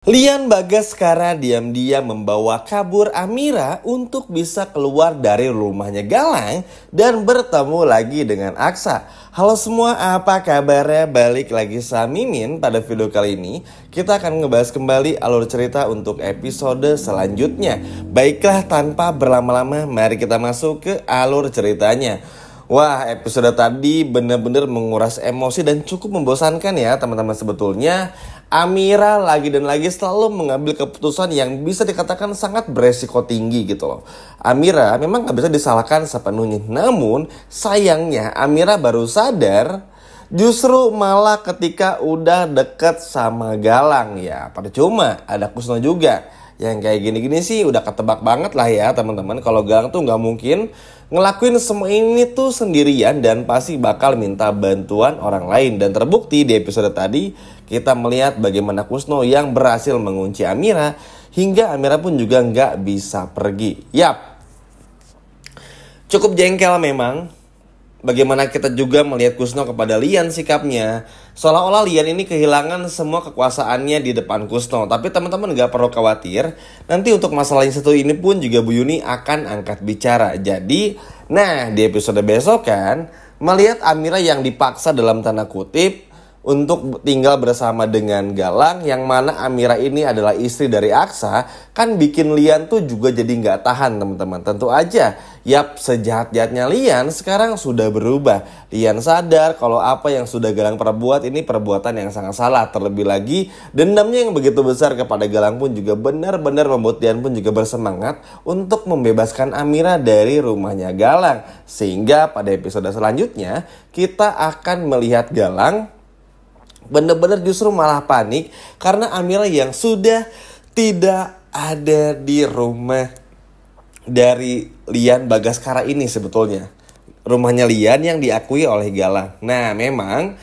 Lian Bagaskara diam-diam membawa kabur Amira untuk bisa keluar dari rumahnya Galang dan bertemu lagi dengan Aksa. Halo semua, apa kabarnya? Balik lagi sama Mimin. Pada video kali ini kita akan ngebahas kembali alur cerita untuk episode selanjutnya. Baiklah, tanpa berlama-lama mari kita masuk ke alur ceritanya. Wah, episode tadi benar-benar menguras emosi dan cukup membosankan ya teman-teman. Sebetulnya Amira lagi dan lagi selalu mengambil keputusan yang bisa dikatakan sangat beresiko tinggi gitu loh. Amira memang gak bisa disalahkan sepenuhnya. Namun sayangnya Amira baru sadar justru malah ketika udah deket sama Galang. Ya percuma, ada Kusno juga. Yang kayak gini-gini sih udah ketebak banget lah ya teman-teman. Kalau Galang tuh gak mungkin ngelakuin semua ini tuh sendirian dan pasti bakal minta bantuan orang lain. Dan terbukti di episode tadi kita melihat bagaimana Kusno yang berhasil mengunci Amira hingga Amira pun juga nggak bisa pergi. Yap, cukup jengkel memang. Bagaimana kita juga melihat Kusno kepada Lian sikapnya. Seolah-olah Lian ini kehilangan semua kekuasaannya di depan Kusno. Tapi teman-teman gak perlu khawatir. Nanti untuk masalah yang satu ini pun juga Bu Yuni akan angkat bicara. Jadi, nah di episode besok kan, melihat Amira yang dipaksa dalam tanda kutip untuk tinggal bersama dengan Galang, yang mana Amira ini adalah istri dari Aksa, kan bikin Lian tuh juga jadi nggak tahan teman-teman. Tentu aja, yap, sejahat-jahatnya Lian sekarang sudah berubah. Lian sadar kalau apa yang sudah Galang perbuat ini perbuatan yang sangat salah. Terlebih lagi dendamnya yang begitu besar kepada Galang pun juga benar-benar membuat Lian pun juga bersemangat untuk membebaskan Amira dari rumahnya Galang. Sehingga pada episode selanjutnya kita akan melihat Galang bener-bener justru malah panik karena Amira yang sudah tidak ada di rumah dari Lian Bagaskara ini sebetulnya. Rumahnya Lian yang diakui oleh Galang. Nah memang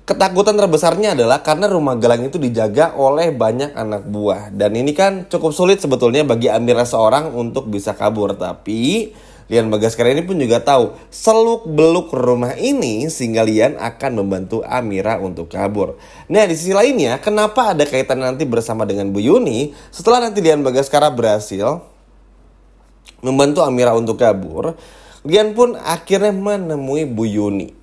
ketakutan terbesarnya adalah karena rumah Galang itu dijaga oleh banyak anak buah. Dan ini kan cukup sulit sebetulnya bagi Amira seorang untuk bisa kabur. Tapi Lian Bagaskara ini pun juga tahu seluk-beluk rumah ini sehingga Lian akan membantu Amira untuk kabur. Nah di sisi lainnya, kenapa ada kaitan nanti bersama dengan Bu Yuni? Setelah nanti Lian Bagaskara berhasil membantu Amira untuk kabur, Lian pun akhirnya menemui Bu Yuni.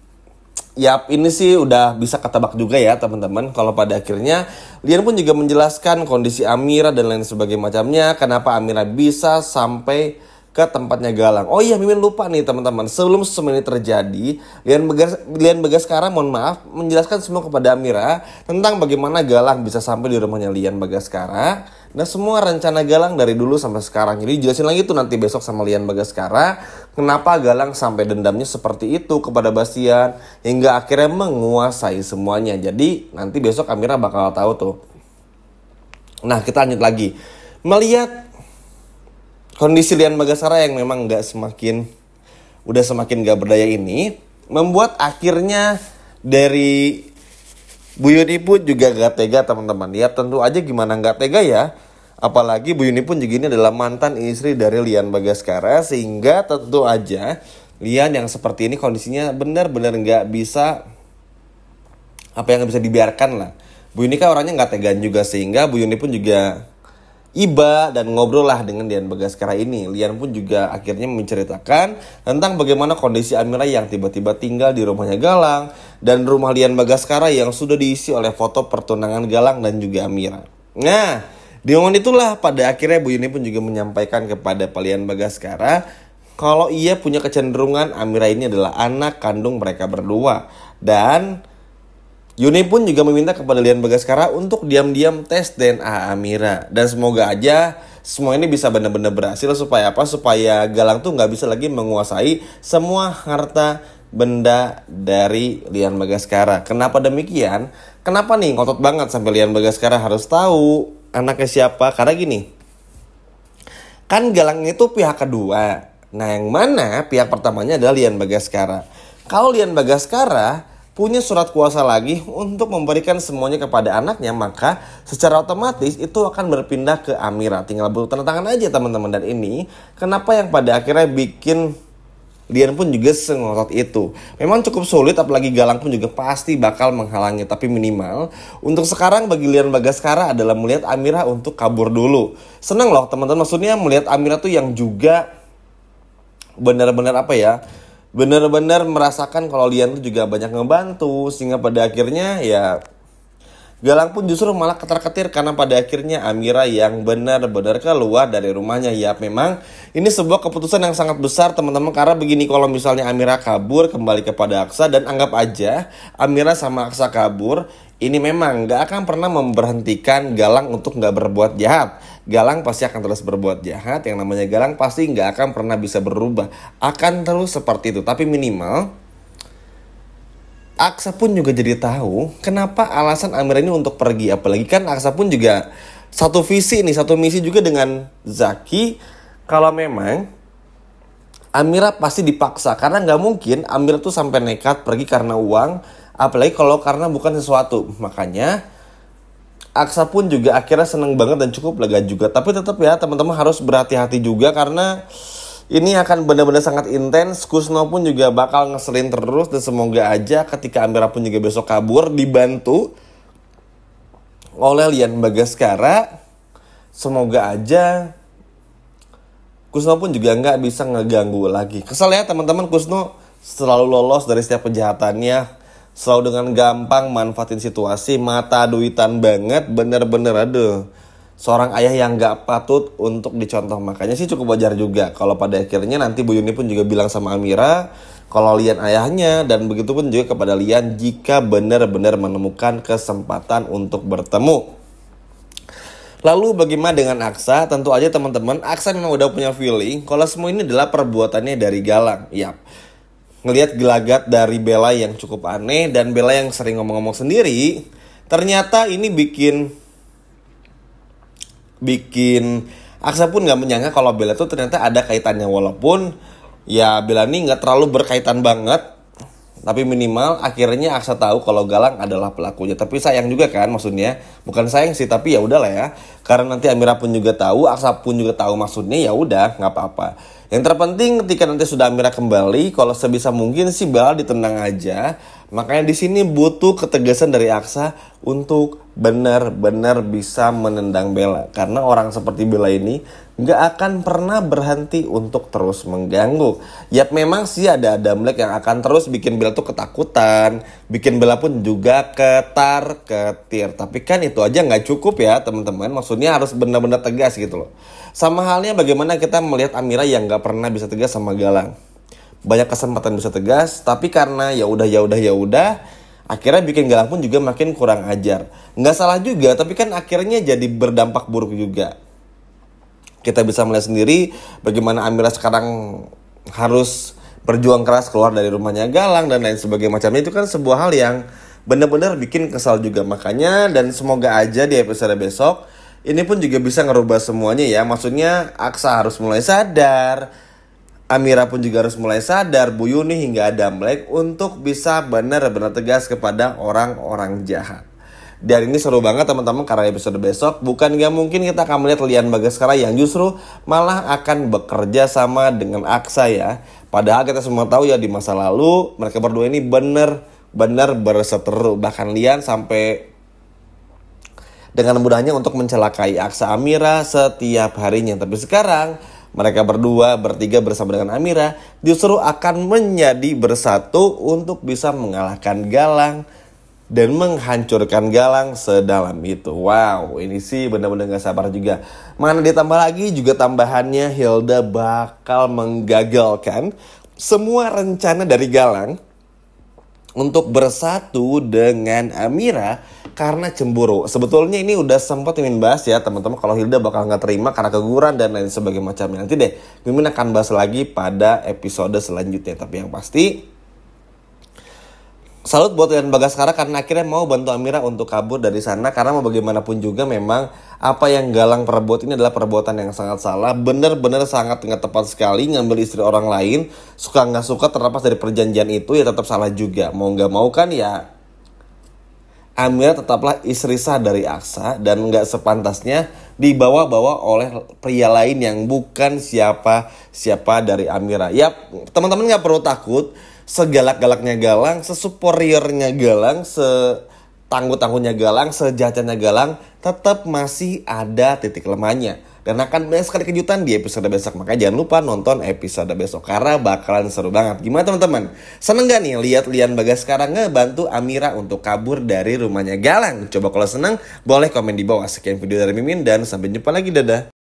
Yap, ini sih udah bisa ketebak juga ya teman-teman. Kalau pada akhirnya Lian pun juga menjelaskan kondisi Amira dan lain sebagainya macamnya, kenapa Amira bisa sampai ke tempatnya Galang. Oh iya, Mimin lupa nih teman-teman. Sebelum semua ini terjadi, Lian Bagaskara mohon maaf menjelaskan semua kepada Amira tentang bagaimana Galang bisa sampai di rumahnya Lian Bagaskara. Nah semua rencana Galang dari dulu sampai sekarang. Jadi jelasin lagi tuh nanti besok sama Lian Bagaskara kenapa Galang sampai dendamnya seperti itu kepada Bastian hingga akhirnya menguasai semuanya. Jadi nanti besok Amira bakal tahu tuh. Nah kita lanjut lagi. Melihat kondisi Lian Bagaskara yang memang udah semakin gak berdaya ini membuat akhirnya dari Bu Yuni pun juga gak tega teman-teman. Ya tentu aja gimana gak tega ya. Apalagi Bu Yuni pun juga ini adalah mantan istri dari Lian Bagaskara. Sehingga tentu aja Lian yang seperti ini kondisinya benar-benar gak bisa, apa yang bisa dibiarkan lah. Bu Yuni kan orangnya gak tegaan juga. Sehingga Bu Yuni pun juga iba dan ngobrol lah dengan Lian Bagaskara ini. Lian pun juga akhirnya menceritakan tentang bagaimana kondisi Amira yang tiba-tiba tinggal di rumahnya Galang dan rumah Lian Bagaskara yang sudah diisi oleh foto pertunangan Galang dan juga Amira. Nah, di momen itulah pada akhirnya Bu Yuni pun juga menyampaikan kepada Lian Bagaskara kalau ia punya kecenderungan Amira ini adalah anak kandung mereka berdua. Dan Yuni pun juga meminta kepada Lian Bagaskara untuk diam-diam tes DNA Amira. Dan semoga aja semua ini bisa benar-benar berhasil supaya apa? Supaya Galang tuh gak bisa lagi menguasai semua harta benda dari Lian Bagaskara. Kenapa demikian? Kenapa nih ngotot banget sampai Lian Bagaskara harus tahu anaknya siapa? Karena gini, kan Galang itu pihak kedua. Nah yang mana pihak pertamanya adalah Lian Bagaskara. Kalau Lian Bagaskara punya surat kuasa lagi untuk memberikan semuanya kepada anaknya, maka secara otomatis itu akan berpindah ke Amira. Tinggal bertanda tangan aja teman-teman. Dan ini kenapa yang pada akhirnya bikin Lian pun juga sengotot itu. Memang cukup sulit, apalagi Galang pun juga pasti bakal menghalangi. Tapi minimal untuk sekarang bagi Lian Bagaskara adalah melihat Amira untuk kabur dulu. Seneng loh teman-teman, maksudnya melihat Amira tuh yang juga benar-benar apa ya, benar-benar merasakan kalau Lian tuh juga banyak ngebantu. Sehingga pada akhirnya ya Galang pun justru malah ketar-ketir karena pada akhirnya Amira yang benar-benar keluar dari rumahnya. Ya memang ini sebuah keputusan yang sangat besar teman-teman, karena begini, kalau misalnya Amira kabur kembali kepada Aksa, dan anggap aja Amira sama Aksa kabur, ini memang gak akan pernah memberhentikan Galang untuk gak berbuat jahat. Galang pasti akan terus berbuat jahat, yang namanya Galang pasti gak akan pernah bisa berubah, akan terus seperti itu. Tapi minimal Aksa pun juga jadi tahu kenapa alasan Amira ini untuk pergi. Apalagi kan Aksa pun juga satu visi nih, satu misi juga dengan Zaki. Kalau memang Amira pasti dipaksa, karena nggak mungkin Amira tuh sampai nekat pergi karena uang, apalagi kalau karena bukan sesuatu. Makanya Aksa pun juga akhirnya seneng banget dan cukup lega juga. Tapi tetap ya teman-teman harus berhati-hati juga, karena ini akan benar-benar sangat intens. Kusno pun juga bakal ngeselin terus, dan semoga aja ketika Amira pun juga besok kabur dibantu oleh Lian Bagaskara, semoga aja Kusno pun juga nggak bisa ngeganggu lagi. Kesel ya teman-teman, Kusno selalu lolos dari setiap kejahatannya, selalu dengan gampang manfaatin situasi, mata duitan banget, bener-bener aduh. Seorang ayah yang gak patut untuk dicontoh. Makanya sih cukup wajar juga kalau pada akhirnya nanti Bu Yuni pun juga bilang sama Amira kalau Lian ayahnya, dan begitu pun juga kepada Lian jika benar-benar menemukan kesempatan untuk bertemu. Lalu bagaimana dengan Aksa? Tentu aja teman-teman, Aksa memang udah punya feeling kalau semua ini adalah perbuatannya dari Galang. Yap, ngelihat gelagat dari Bella yang cukup aneh, dan Bella yang sering ngomong-ngomong sendiri, ternyata ini bikin Aksa pun gak menyangka kalau Bella tuh ternyata ada kaitannya. Walaupun ya Bella ini gak terlalu berkaitan banget, tapi minimal akhirnya Aksa tahu kalau Galang adalah pelakunya. Tapi sayang juga kan, maksudnya bukan sayang sih, tapi ya udahlah ya, karena nanti Amira pun juga tahu, Aksa pun juga tahu, maksudnya ya udah nggak apa-apa. Yang terpenting ketika nanti sudah Amira kembali, kalau sebisa mungkin sih Bella ditendang aja. Makanya di sini butuh ketegasan dari Aksa untuk benar-benar bisa menendang Bella, karena orang seperti Bella ini nggak akan pernah berhenti untuk terus mengganggu. Yap, memang sih ada Damlek yang akan terus bikin Bella tuh ketakutan, bikin Bella pun juga ketar-ketir. Tapi kan itu aja nggak cukup ya teman-teman, maksudnya harus benar-benar tegas gitu loh. Sama halnya bagaimana kita melihat Amira yang nggak pernah bisa tegas sama Galang. Banyak kesempatan bisa tegas, tapi karena ya udah akhirnya bikin Galang pun juga makin kurang ajar. Nggak salah juga, tapi kan akhirnya jadi berdampak buruk juga. Kita bisa melihat sendiri bagaimana Amira sekarang harus berjuang keras keluar dari rumahnya Galang dan lain sebagainya macamnya. Itu kan sebuah hal yang benar-benar bikin kesal juga. Makanya, dan semoga aja di episode besok ini pun juga bisa ngerubah semuanya ya. Maksudnya Aksa harus mulai sadar, Amira pun juga harus mulai sadar, Bu Yuni hingga Damlek untuk bisa benar-benar tegas kepada orang-orang jahat. Dan ini seru banget teman-teman, karena episode besok bukan gak mungkin kita akan melihat Lian Bagaskara yang justru malah akan bekerja sama dengan Aksa ya. Padahal kita semua tahu ya di masa lalu mereka berdua ini benar-benar berseteru. Bahkan Lian sampai dengan mudahnya untuk mencelakai Aksa Amira setiap harinya. Tapi sekarang mereka berdua bertiga bersama dengan Amira justru akan menjadi bersatu untuk bisa mengalahkan Galang dan menghancurkan Galang sedalam itu. Wow, ini sih benar-benar gak sabar juga. Mana ditambah lagi juga tambahannya Hilda bakal menggagalkan semua rencana dari Galang untuk bersatu dengan Amira karena cemburu. Sebetulnya ini udah sempat Mimin bahas ya teman-teman, kalau Hilda bakal gak terima karena keguguran dan lain sebagainya macamnya. Nanti deh Mimin akan bahas lagi pada episode selanjutnya. Tapi yang pasti salut buat Lian Bagaskara karena akhirnya mau bantu Amira untuk kabur dari sana. Karena mau bagaimanapun juga memang apa yang Galang perbuat ini adalah perbuatan yang sangat salah. Bener-bener sangat gak tepat sekali ngambil istri orang lain. Suka gak suka terlepas dari perjanjian itu ya tetap salah juga. Mau gak mau kan ya Amira tetaplah istri sah dari Aksa dan nggak sepantasnya dibawa-bawa oleh pria lain yang bukan siapa-siapa dari Amira. Yap, teman-teman nggak perlu takut. Segalak-galaknya Galang, sesuperiornya Galang, setangguh-tangguhnya Galang, sejahatnya Galang, tetap masih ada titik lemahnya. Dan akan banyak sekali kejutan di episode besok. Makanya jangan lupa nonton episode besok karena bakalan seru banget. Gimana teman-teman? Seneng gak nih lihat Lian Bagas sekarang ngebantu Amira untuk kabur dari rumahnya Galang? Coba kalau seneng boleh komen di bawah. Sekian video dari Mimin dan sampai jumpa lagi, dadah.